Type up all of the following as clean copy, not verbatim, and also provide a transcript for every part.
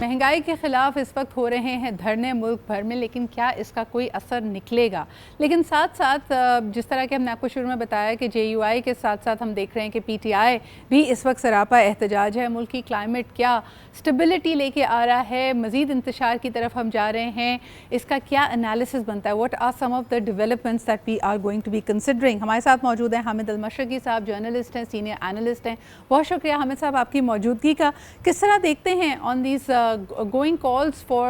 महंगाई के खिलाफ इस वक्त हो रहे हैं धरने मुल्क भर में, लेकिन क्या इसका कोई असर निकलेगा? लेकिन साथ साथ जिस तरह के हमने आपको शुरू में बताया कि JUI के साथ साथ हम देख रहे हैं कि PTI भी इस वक्त सरापा एहतजाज है। मुल्क की क्लाइमेट क्या स्टेबिलिटी लेके आ रहा है, मज़ीद इंतशार की तरफ हम जा रहे हैं, इसका क्या एनालिसिस बनता है? What are some of the developments that we are going to be considering? हमारे साथ मौजूद हैं हामिद अल-मशरकी साहब, जर्नलिस्ट हैं, सीनियर एनालिस्ट हैं। बहुत शुक्रिया हामिद साहब आपकी मौजूदगी का। किस तरह देखते हैं on these going calls for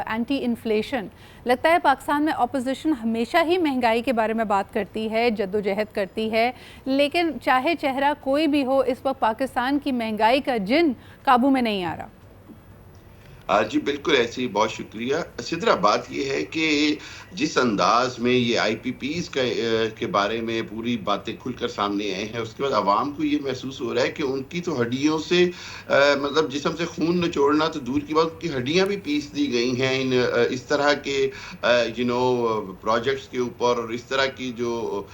anti inflation? लगता है पाकिस्तान में अपोजिशन हमेशा ही महंगाई के बारे में बात करती है, जद्दोजहद करती है, लेकिन चाहे चेहरा कोई भी हो, इस वक्त पाकिस्तान की महंगाई का जिन काबू में नहीं आ रहा। जी बिल्कुल ऐसे ही, बहुत शुक्रिया सिद्रा। बात यह है कि जिस अंदाज में ये IPPs के बारे में पूरी बातें खुलकर सामने आए हैं, उसके बाद आवाम को ये महसूस हो रहा है कि उनकी तो हड्डियों से मतलब जिस्म से खून निचोड़ना तो दूर की बात, उनकी हड्डियां भी पीस दी गई हैं इस तरह के प्रोजेक्ट्स के ऊपर, और इस तरह की जो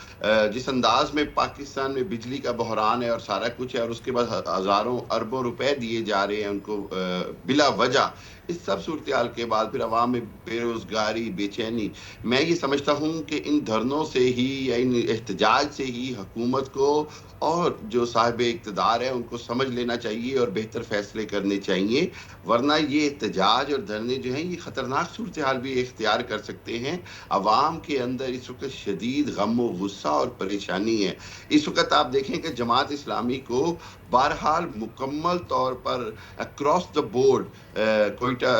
जिस अंदाज में पाकिस्तान में बिजली का बहरान है और सारा कुछ है, और उसके बाद हज़ारों अरबों रुपए दिए जा रहे हैं उनको बिला वजह। इस सब सूरत हाल के बाद फिर अवाम में बेरोजगारी, बेचैनी, मैं ये समझता हूँ कि इन धरनों से ही या इन एहतजाज से ही हुकूमत को और जो साहिब इक़्तिदार है उनको समझ लेना चाहिए और बेहतर फैसले करने चाहिए, वरना ये एहतजाज और धरने जो हैं ये ख़तरनाक सूरत हाल भी इख्तियार कर सकते हैं। अवाम के अंदर इस वक्त शदीद गम व गुस्सा और परेशानी है। इस वक्त आप देखें कि जमात इस्लामी को बहरहाल मुकम्मल तौर पर across the board Quetta,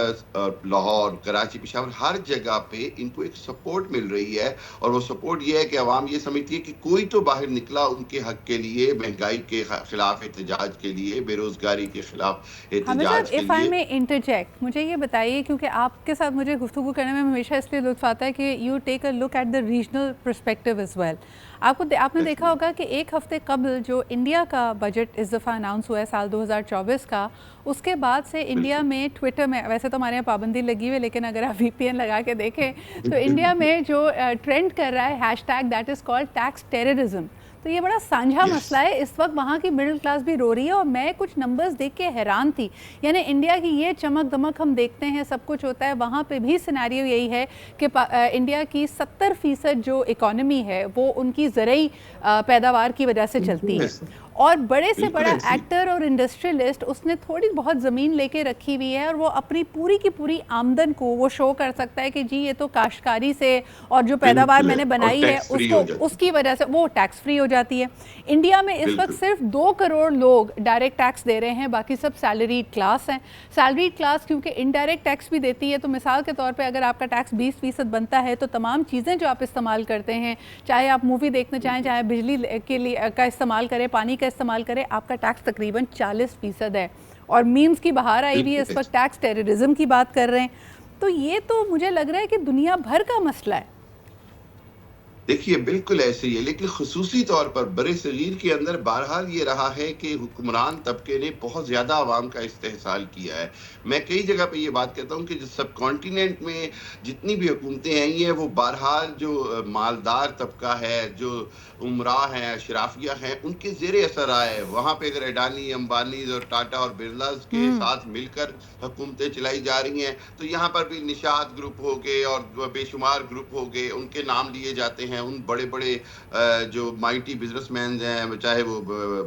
Lahore, Karachi, Peshawar, हर जगह पे इनको एक सपोर्ट मिल रही है, और वो सपोर्ट ये है कि अवाम ये समझती है कि कोई तो बाहर निकला उनके हक के लिए, महंगाई के खिलाफ एहतजाज के लिए, बेरोजगारी के खिलाफ एहतजाज के लिए। में इंटरजेक्ट मुझे ये बताइए, क्योंकि आपके साथ मुझे गुफ्तगू करने में हमेशा इसलिए लुत्फ आता है कि you take a look at the regional perspective as well. आपने देखा होगा कि एक हफ्ते कबल जो इंडिया का बजट इस दफ़ा अनाउंस हुआ है साल 2024 का, उसके बाद से इंडिया में ट्विटर में, वैसे तो हमारे यहाँ पाबंदी लगी हुई है, लेकिन अगर आप VPN लगा के देखें तो इंडिया में जो ट्रेंड कर रहा है hashtag that is called tax terrorism. तो ये बड़ा साझा मसला है। इस वक्त वहाँ की मिडिल क्लास भी रो रही है, और मैं कुछ नंबर्स देख के हैरान थी। यानी इंडिया की ये चमक दमक हम देखते हैं, सब कुछ होता है, वहाँ पे भी सिनेरियो यही है कि इंडिया की 70% जो इकॉनमी है वो उनकी ज़रूरी पैदावार की वजह से चलती है, और बड़े से बड़ा एक्टर और इंडस्ट्रियलिस्ट उसने थोड़ी बहुत ज़मीन लेके रखी हुई है, और वो अपनी पूरी की पूरी आमदन को वो शो कर सकता है कि जी ये तो काश्तकारी से, और जो पैदावार मैंने बनाई है उसको, उसकी वजह से वो टैक्स फ्री हो जाती है। इंडिया में इस वक्त सिर्फ 2 करोड़ लोग डायरेक्ट टैक्स दे रहे हैं, बाकी सब सैलरीड क्लास हैं। सैलरीड क्लास क्योंकि इनडायरेक्ट टैक्स भी देती है, तो मिसाल के तौर पे अगर आपका टैक्स 20% बनता है, तो तमाम चीज़ें जो आप इस्तेमाल करते हैं, चाहे आप मूवी देखना चाहें, चाहे बिजली के लिए का इस्तेमाल करें, पानी का इस्तेमाल करें, आपका टैक्स तकरीबन 40% है। और मीम्स की बहार आई हुई है, इस वक्त टैक्स टेररिज्म की बात कर रहे हैं। तो ये तो मुझे लग रहा है कि दुनिया भर का मसला है। देखिए बिल्कुल ऐसे ही है, लेकिन खुसूसी तौर पर बड़े सगीर के अंदर बहरहाल ये रहा है कि हुक्मरान तबके ने बहुत ज़्यादा आवाम का इस्तेहसाल किया है। मैं कई जगह पे ये बात कहता हूँ कि जो सब कॉन्टिनेंट में जितनी भी हुकूमतें आई हैं, वो बहरहाल जो मालदार तबका है, जो उमरा हैं, अशराफिया हैं, उनके ज़ेर असर आए। वहाँ पे अगर अडानी, अंबानी और टाटा और बिरलास के साथ मिलकर हुकूमतें चलाई जा रही हैं, तो यहाँ पर भी निशात ग्रुप हो गए और बेशुमार ग्रुप हो गए, उनके नाम लिए जाते हैं। उन बड़े बड़े जो माइटी बिजनेसमैन हैं, चाहे वो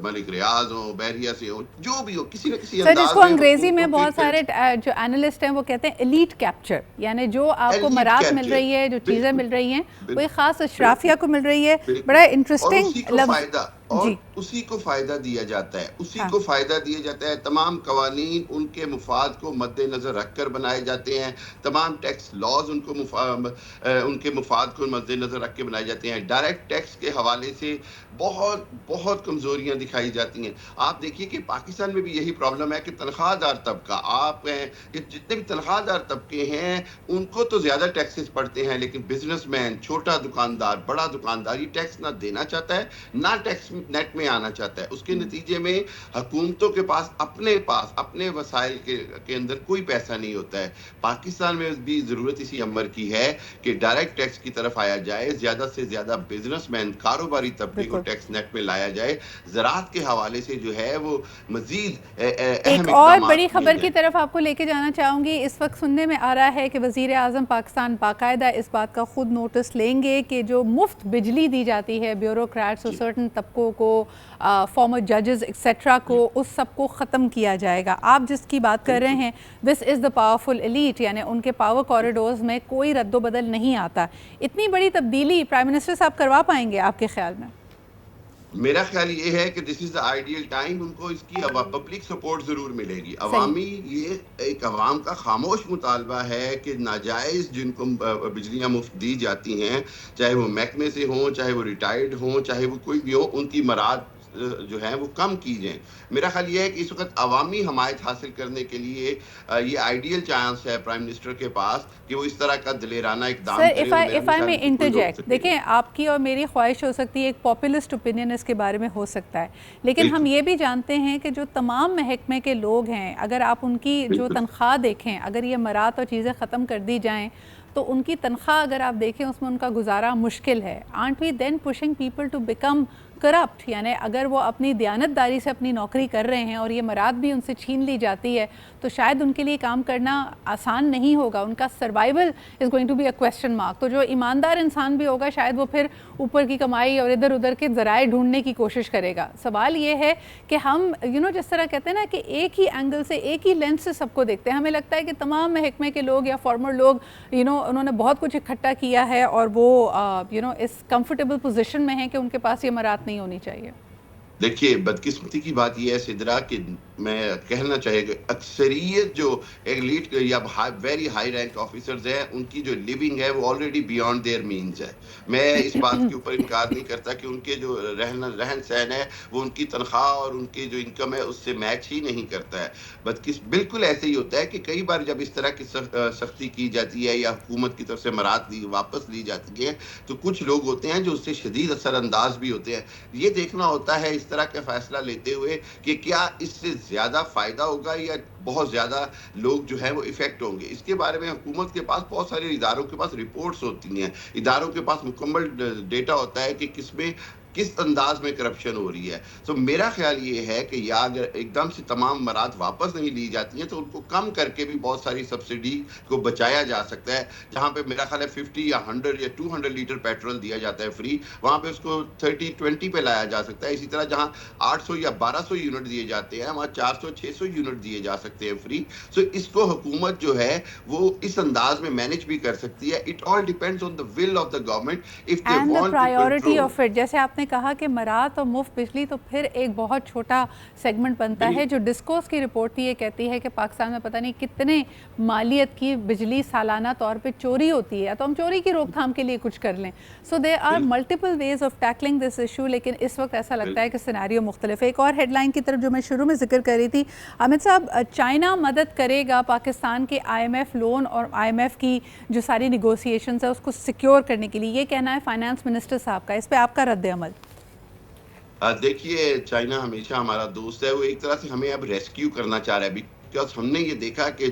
मलिक रियाज हो, बहरिया से हो, जो भी हो, किसी न किसी अंदाज में, जिसको अंग्रेजी में बहुत सारे जो एनालिस्ट हैं वो कहते हैं एलीट कैप्चर, यानी जो आपको मरात मिल रही है, जो चीज़ें मिल रही हैं, वो एक खास अशराफिया को मिल रही है। बड़ा इंटरेस्टिंग लफ्ज़, और उसी को फायदा दिया जाता है, उसी को फायदा दिया जाता है। तमाम कवानीन उनके मुफाद को मद्देनजर रखकर बनाए जाते हैं, तमाम टैक्स लॉज उनके मुफाद को मद्देनजर रख के बनाए जाते हैं। डायरेक्ट टैक्स के हवाले से बहुत बहुत कमजोरियां दिखाई जाती हैं। आप देखिए कि पाकिस्तान में भी यही प्रॉब्लम है कि तनख्वाहदार तबका, आप जितने भी तनख्वाहदार तबके हैं उनको तो ज्यादा टैक्सेस पड़ते हैं, लेकिन बिजनेसमैन, छोटा दुकानदार, बड़ा दुकानदार ये टैक्स ना देना चाहता है, ना टैक्स نیٹ میں آنا چاہتا ہے. اس کے نتیجے میں حکومتوں کے پاس اپنے وسائل کے اندر کوئی پیسہ نہیں ہوتا ہے. پاکستان میں بھی ضرورت اسی امر کی ہے کہ ڈائریکٹ ٹیکس کی طرف آیا جائے, زیادہ سے زیادہ بزنس مین, کاروباری طبقے کو ٹیکس نیٹ میں لایا جائے. زراعت کے حوالے سے جو ہے وہ مزید ایک اور بڑی خبر کی طرف آپ کو لے کے جانا چاہوں گی. اس وقت سننے میں آ رہا ہے کہ وزیر اعظم پاکستان باقاعدہ اس بات کا خود نوٹس لیں گے کہ جو مفت بجلی دی جاتی ہے بیوروکریٹس اور سرٹن طبقوں کو, فارمر ججز ایکسیٹرا کو, اس سب کو ختم کیا جائے گا. آپ جس کی بات کر رہے ہیں دس از دا پاورفل ایلیٹ, یعنی ان کے پاور کوریڈورز میں کوئی رد و بدل نہیں آتا. اتنی بڑی تبدیلی پرائم منسٹر صاحب کروا پائیں گے آپ کے خیال میں؟ میرا خیال یہ ہے کہ دس از دا آئیڈیل ٹائم. ان کو اس کی پبلک سپورٹ ضرور ملے گی. عوامی یہ ایک عوام کا خاموش مطالبہ ہے کہ ناجائز جن کو بجلیاں مفت دی جاتی ہیں, چاہے وہ محکمے سے ہوں, چاہے وہ ریٹائرڈ ہوں, چاہے وہ کوئی بھی ہو, ان کی مراد جو ہیں وہ کم کی جائیں. میرا خیال یہ ہے کہ اس وقت عوامی حمایت حاصل کرنے کے لیے یہ آئیڈیل چانس ہے پرائم منسٹر کے پاس کہ وہ اس طرح کا دلیرانہ اقدام کریں. if I may interject, دیکھیں آپ کی اور میری خواہش ہو سکتی ہے, ایک پاپولسٹ اوپینین اس کے بارے میں ہو سکتا ہے, لیکن ہم یہ بھی جانتے ہیں کہ جو تمام محکمے کے لوگ ہیں, اگر آپ ان کی جو تنخواہ دیکھیں, اگر یہ مرات اور چیزیں ختم کر دی جائیں تو ان کی تنخواہ اگر آپ دیکھیں اس میں ان کا گزارا مشکل ہے. aren't we then pushing people to become corrupt? یعنی اگر وہ اپنی دیانتداری سے اپنی نوکری کر رہے ہیں اور یہ مراد بھی ان سے چھین لی جاتی ہے تو شاید ان کے لیے کام کرنا آسان نہیں ہوگا. ان کا survival is going to be a question mark. تو جو ایماندار انسان بھی ہوگا شاید وہ پھر اوپر کی کمائی اور ادھر ادھر کے ذرائع ڈھونڈنے کی کوشش کرے گا. سوال یہ ہے کہ ہم جس طرح کہتے ہیں نا کہ ایک ہی اینگل سے, ایک ہی لینس سے سب کو دیکھتے ہیں. ہمیں لگتا ہے کہ تمام محکمے کے لوگ یا فارمر لوگ انہوں نے بہت کچھ اکٹھا کیا ہے اور وہ اس کمفرٹیبل پوزیشن میں ہیں کہ ان کے پاس یہ مرات نہیں ہونی چاہیے. دیکھیے بدقسمتی کی بات یہ ہے سدرا کہ میں کہنا چاہیے کہ اکثریت جو ایلیٹ یا ویری ہائی رینک آفیسرز ہیں ان کی جو لیونگ ہے وہ آلریڈی بیانڈ دیئر مینز ہے. میں اس بات کے اوپر انکار نہیں کرتا کہ ان کے جو رہن سہن ہے وہ ان کی تنخواہ اور ان کی جو انکم ہے اس سے میچ ہی نہیں کرتا ہے. بالکل ایسے ہی ہوتا ہے کہ کئی بار جب اس طرح کی سختی کی جاتی ہے یا حکومت کی طرف سے مراد واپس لی جاتی ہے تو کچھ لوگ ہوتے ہیں جو اس سے شدید اثر انداز بھی ہوتے ہیں. یہ دیکھنا ہوتا ہے اس طرح کا فیصلہ لیتے ہوئے کہ کیا اس سے زیادہ فائدہ ہوگا یا بہت زیادہ لوگ جو ہیں وہ افیکٹ ہوں گے. اس کے بارے میں حکومت کے پاس بہت سارے اداروں کے پاس رپورٹس ہوتی ہیں, اداروں کے پاس مکمل ڈیٹا ہوتا ہے کہ کس انداز میں کرپشن ہو رہی ہے. تو میرا خیال یہ ہے کہ یا اگر ایک دم سے تمام مراد واپس نہیں لی جاتی ہیں تو ان کو کم کر کے بھی بہت ساری سبسڈی کو بچایا جا سکتا ہے. جہاں پہ میرا خیال ہے 50 یا 100 یا 200 لیٹر پیٹرول دیا جاتا ہے فری, وہاں پہ اس کو 30-20 پہ لایا جا سکتا ہے. اسی طرح جہاں 800 یا 1200 یونٹ دیے جاتے ہیں وہاں 400-600 یونٹ دیے جا سکتے ہیں فری. سو اس کو حکومت جو ہے وہ اس انداز میں مینج بھی کر سکتی ہے. It all depends on the will of the government if they and the want to priority control. of it. جیسے آپ نے کہا کہ مرات اور مفت بجلی تو پھر ایک بہت چھوٹا سیگمنٹ بنتا ہے. جو ڈسکوس کی رپورٹ تھی یہ کہتی ہے کہ پاکستان میں پتہ نہیں کتنے مالیت کی بجلی سالانہ طور پہ چوری ہوتی ہے, تو ہم چوری کی روک تھام کے لیے کچھ کر لیں. سو there are multiple ways of tackling this issue, لیکن اس وقت ایسا لگتا ہے کہ سیناریو مختلف ہے. ایک اور ہیڈ لائن کی طرف جو میں شروع میں ذکر کر رہی تھی, حامد صاحب, چائنا مدد کرے گا پاکستان کے IMF لون اور IMF کی جو ساری نیگوسیشنز ہے اس کو سیکیور کرنے کے لیے, یہ کہنا ہے فائنانس منسٹر صاحب کا. اس پہ آپ کا رد عمل؟ دیکھیے چائنا ہمیشہ ہمارا دوست ہے. وہ ایک طرح سے ہمیں اب ریسکیو کرنا چاہ رہا ہے. بیکاز ہم نے یہ دیکھا کہ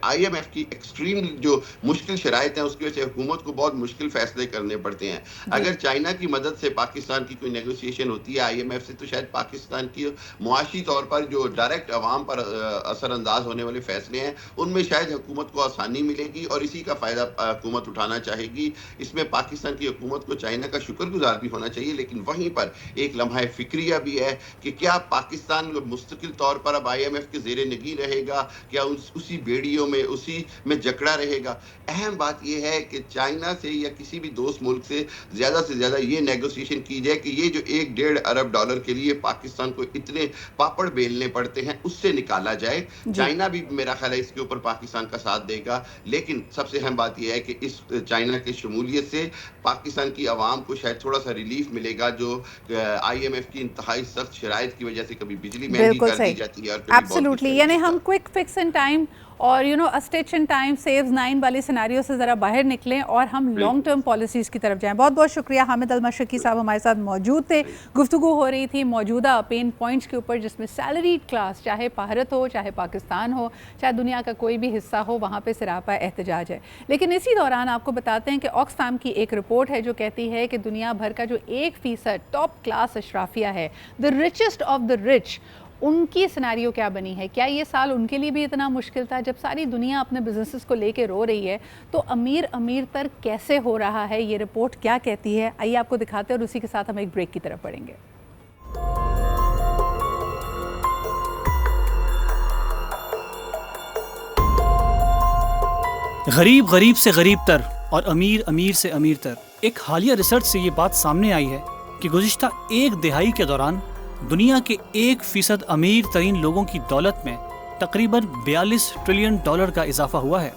IMF کی ایکسٹریم جو مشکل شرائط ہیں اس کی وجہ سے حکومت کو بہت مشکل فیصلے کرنے پڑتے ہیں. اگر چائنا کی مدد سے پاکستان کی کوئی نیگوسیشن ہوتی ہے IMF سے تو شاید پاکستان کی معاشی طور پر جو ڈائریکٹ عوام پر اثر انداز ہونے والے فیصلے ہیں ان میں شاید حکومت کو آسانی ملے گی اور اسی کا فائدہ حکومت اٹھانا چاہے گی. اس میں پاکستان کی حکومت کو چائنا کا شکر گزار بھی ہونا چاہیے, لیکن وہیں پر ایک لمحہ فکریہ بھی ہے کہ کیا پاکستان مستقل طور پر اب IMF کے زیر نگی رہے گا, کیا اسی بیڑیوں میں اسی میں جکڑا رہے گا. اہم بات یہ ہے کہ چائنا سے یا کسی بھی دوست ملک سے زیادہ یہ نیگوسیشن کی جائے کہ یہ جو $1.5 ارب کے لیے پاکستان کو اتنے پاپڑ بیلنے پڑتے ہیں اس سے نکالا جائے. چائنا بھی میرا خیال ہے اس کے اوپر پاکستان کا ساتھ دے گا, لیکن سب سے اہم بات یہ ہے کہ اس چائنا کی شمولیت سے پاکستان کی عوام کو شاید تھوڑا سا ریلیف ملے گا جو IMF کی انتہائی سخت شرائط کی وجہ سے کبھی بجلی مہنگی کر دی جاتی ہے اور کبھی ایبسلیوٹلی. یعنی ہم क्विक फिक्स इन टाइम और अ स्टिच इन टाइम सेव्स 9 वाले सिनेरियो से ज़रा बाहर निकलें और हम लॉन्ग टर्म पॉलिसीज़ की तरफ जाएं। बहुत बहुत शुक्रिया हामिद अल-मशरकी साहब हमारे साथ मौजूद थे। गुफ्तगू हो रही थी मौजूदा पेन पॉइंट्स के ऊपर, जिसमें सैलरीड क्लास, चाहे भारत हो, चाहे पाकिस्तान हो, चाहे दुनिया का कोई भी हिस्सा हो, वहाँ पे सरापा एहतजाज है। लेकिन इसी दौरान आपको बताते हैं कि ऑक्सफैम की एक रिपोर्ट है जो कहती है कि दुनिया भर का जो 1% टॉप क्लास अशराफिया है, the richest of the rich, उनकी सिनेरियो क्या बनी है। क्या ये साल उनके लिए भी इतना मुश्किल था? जब सारी दुनिया अपने बिजनेसेस को लेके रो रही है तो अमीर अमीर तर कैसे हो रहा है, ये रिपोर्ट क्या कहती है, आइए आपको दिखाते हैं और उसी के साथ हम एक ब्रेक की तरफ बढ़ेंगे। गरीब गरीब से गरीब तर और अमीर अमीर से अमीर तर। एक हालिया रिसर्च से ये बात सामने आई है कि गुज़िश्ता एक दिहाई के दौरान दुनिया के 1% अमीर तरीन लोगों की दौलत में तकरीबन $42 ट्रिलियन का इजाफा हुआ है,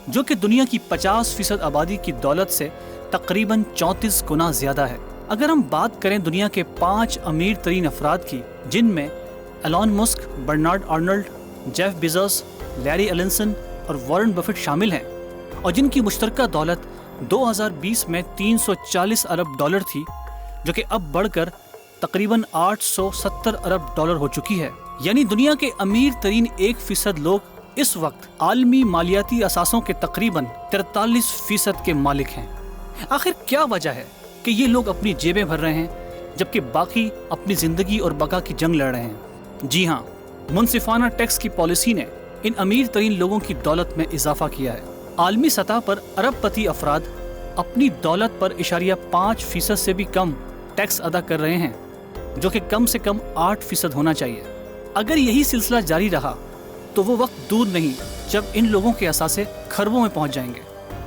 जो कि दुनिया की 50% आबादी की दौलत से तकरीबन 34 गुना ज़्यादा है। अगर हम बात करें दुनिया के 5 अमीर तरीन अफराद की, जिनमें Elon Musk, Bernard Arnault, Jeff Bezos, Larry Ellison और वॉरेन बफेट शामिल हैं, और जिनकी मुश्तरका दौलत 2020 में $340 अरब थी, जो कि अब बढ़कर तकरीबन $870 अरब हो चुकी है। यानी दुनिया के अमीर तरीन 1% लोग इस वक्त आलमी मालियाती असासों के तकरीबन 43% के मालिक हैं। आखिर क्या वजह है कि ये लोग अपनी जेबें भर रहे हैं जबकि बाकी अपनी ज़िंदगी और बका की जंग लड़ रहे हैं? जी हाँ, मुनसिफाना टैक्स की पॉलिसी ने इन अमीर तरीन लोगों की दौलत में इजाफा किया है। आलमी सतह पर अरबपति अफराद अपनी दौलत पर .5% से भी कम टैक्स अदा कर रहे हैं, जो कि कम से कम 8% होना चाहिए। अगर यही सिलसिला जारी रहा तो वो वक्त दूर नहीं जब इन लोगों के असासे खरबों में पहुंच जाएंगे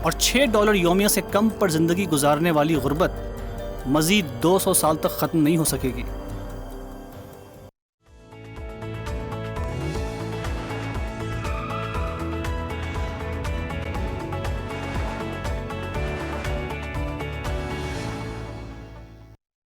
और $6 यौमिया से कम पर ज़िंदगी गुजारने वाली गुर्बत मज़ीद 200 साल तक ख़त्म नहीं हो सकेगी।